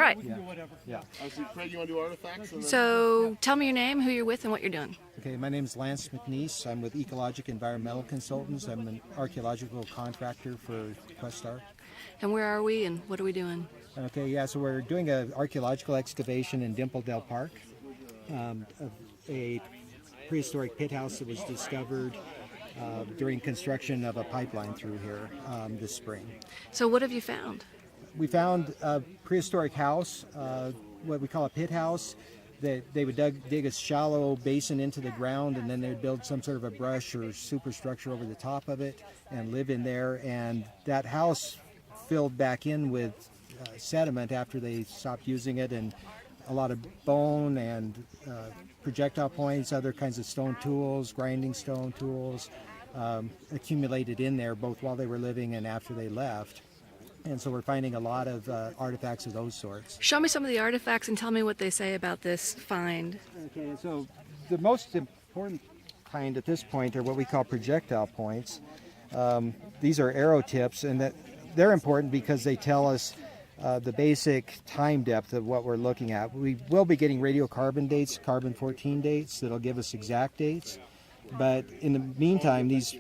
right. Yeah. So Craig, you want to do artifacts? So tell me your name, who you're with, and what you're doing. Okay, my name is Lance McNees. I'm with EcoLogic Environmental Consultants. I'm an archaeological contractor for Questar. And where are we, and what are we doing? Okay, yeah, so we're doing an archaeological excavation in Dimple Dell Park, of a prehistoric pit house that was discovered during construction of a pipeline through here this spring. So what have you found? We found a prehistoric house, what we call a pit house, that they would dig a shallow basin into the ground, and then they'd build some sort of a brush or superstructure over the top of it and live in there. And that house filled back in with sediment after they stopped using it, and a lot of bone and projectile points, other kinds of stone tools, grinding stone tools, accumulated in there both while they were living and after they left. And so we're finding a lot of artifacts of those sorts. Show me some of the artifacts and tell me what they say about this find. Okay, so the most important kind at this point are what we call projectile points. These are arrow tips, and that they're important because they tell us the basic time depth of what we're looking at. We will be getting radiocarbon dates, carbon-14 dates, that'll give us exact dates. But in the meantime, these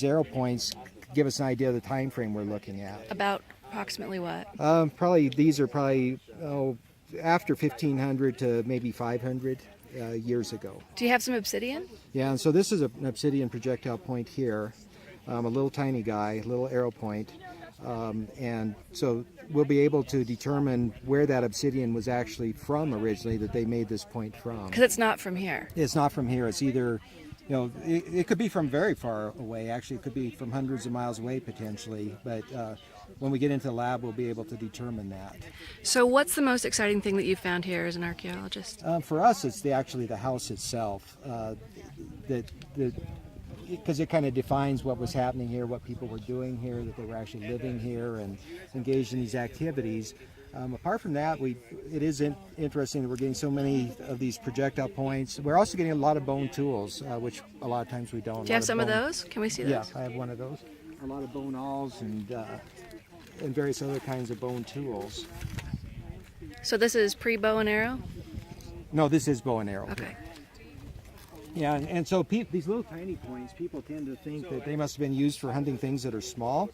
arrow points give us an idea of the time frame we're looking at. About approximately what? These are probably after 1500 to maybe 500 years ago. Do you have some obsidian? Yeah, and so this is an obsidian projectile point here, a little tiny guy, little arrow point. And so we'll be able to determine where that obsidian was actually from originally, that they made this point from. Because it's not from here. It's not from here. It's either, it could be from very far away. Actually, it could be from hundreds of miles away potentially. But when we get into the lab, we'll be able to determine that. So what's the most exciting thing that you found here as an archaeologist? For us, it's actually the house itself. Because it kind of defines what was happening here, what people were doing here, that they were actually living here and engaged in these activities. Apart from that, it is interesting that we're getting so many of these projectile points. We're also getting a lot of bone tools, which a lot of times we don't. Do you have some of those? Can we see those? Yeah, I have one of those. A lot of bone awls and various other kinds of bone tools. So this is pre-bow and arrow? No, this is bow and arrow. Okay. Yeah, and so these little tiny points, people tend to think that they must have been used for hunting things that are small.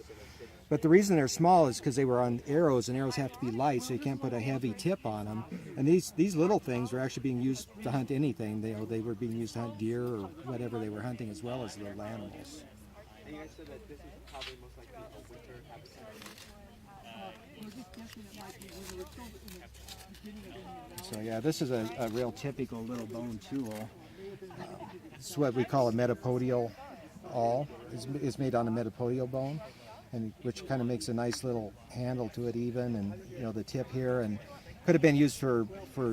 But the reason they're small is because they were on arrows, and arrows have to be light, so you can't put a heavy tip on them. And these little things were actually being used to hunt anything. They were being used to hunt deer or whatever they were hunting, as well as little animals. And you guys said that this is probably most likely a winter habitat. So yeah, this is a real typical little bone tool. It's what we call a metapodial awl. It's made on a metapodial bone, and which kind of makes a nice little handle to it even, and the tip here, and could have been used for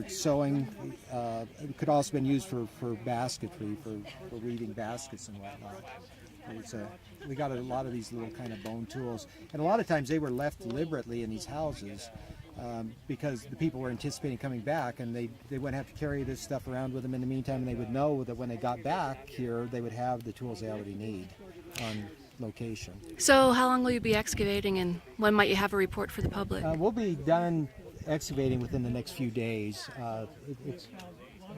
sewing. It could also been used for basketry, for weaving baskets and whatnot. We got a lot of these little kind of bone tools, and a lot of times they were left deliberately in these houses because the people were anticipating coming back, and they wouldn't have to carry this stuff around with them in the meantime, and they would know that when they got back here, they would have the tools they already need on location. So how long will you be excavating, and when might you have a report for the public? We'll be done excavating within the next few days.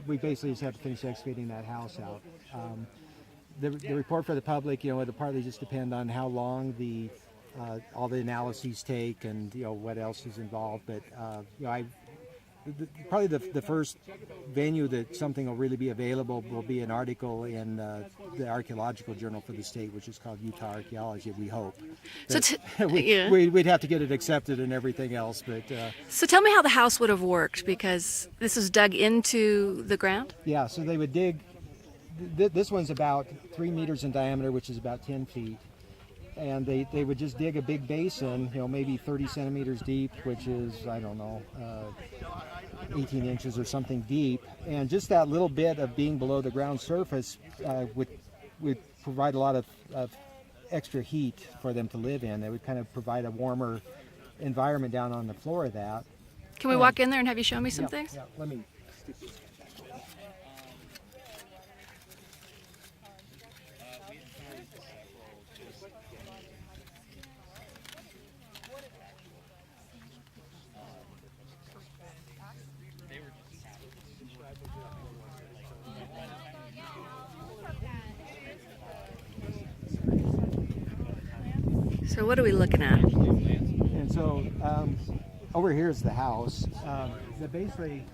We basically just have to finish excavating that house out. The report for the public, it'll partly just depend on how long all the analyses take, and what else is involved. But probably the first venue that something will really be available will be an article in the Archaeological Journal for the state, which is called Utah Archaeology. We hope. So we'd have to get it accepted and everything else. But so tell me how the house would have worked, because this is dug into the ground. Yeah, so they would dig. This one's about 3 meters in diameter, which is about 10 feet. And they would just dig a big basin, maybe 30 centimeters deep, which is, 18 inches or something deep. And just that little bit of being below the ground surface would provide a lot of extra heat for them to live in. It would kind of provide a warmer environment down on the floor of that. Can we walk in there and have you show me some things? Yeah, let me stick this. So what are we looking at? And so over here is the house. Basically,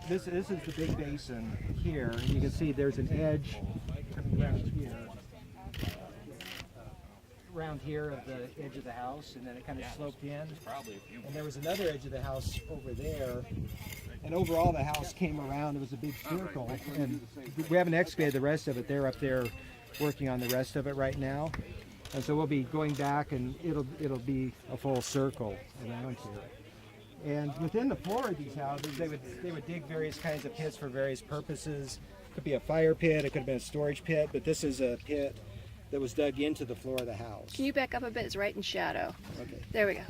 this is the big basin here. And you can see there's an edge coming around here of the edge of the house, and then it kind of sloped in. And there was another edge of the house over there. And overall, the house came around. It was a big circle, and we haven't excavated the rest of it. They're up there working on the rest of it right now. And so we'll be going back, and it'll be a full circle around here. And within the floor of these houses, they would dig various kinds of pits for various purposes. It could be a fire pit, it could have been a storage pit, but this is a pit that was dug into the floor of the house. Can you back up a bit? It's right in shadow. Okay. There we go.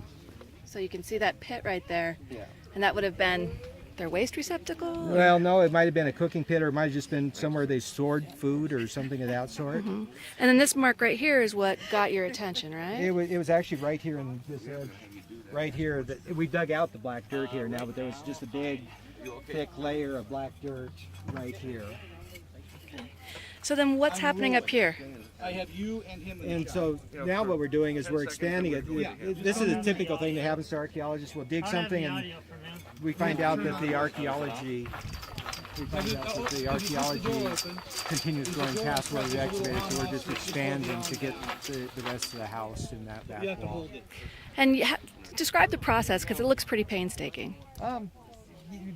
So you can see that pit right there. Yeah. And that would have been their waste receptacle? Well, no, it might have been a cooking pit, or it might have just been somewhere they stored food or something of that sort. And then this mark right here is what got your attention, right? It was actually right here in this edge, right here. We dug out the black dirt here now, but there was just a big, thick layer of black dirt right here. So then what's happening up here? I have you and him. And so now what we're doing is we're expanding it. This is a typical thing that happens to archaeologists. We'll dig something and we find out that the archaeology continues going past where we excavated, so we're just expanding to get the rest of the house in that back wall. And describe the process, because it looks pretty painstaking.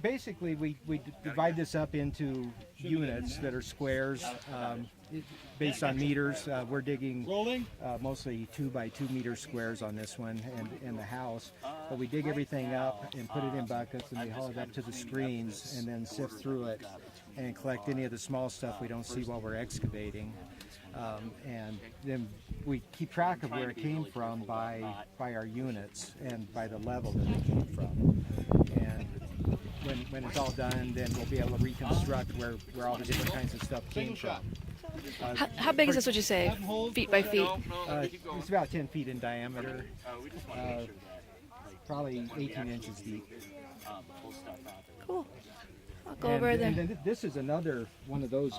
Basically, we divide this up into units that are squares based on meters. We're digging mostly 2 by 2 meter squares on this one and in the house. But we dig everything up and put it in buckets, and we haul it up to the screens and then sift through it and collect any of the small stuff we don't see while we're excavating. And then we keep track of where it came from by our units and by the level that it came from. And when it's all done, then we'll be able to reconstruct where all the different kinds of stuff came from. How big is this, would you say, feet by feet? It's about 10 feet in diameter, probably 18 inches deep. Cool. I'll go over there. And then this is another one of those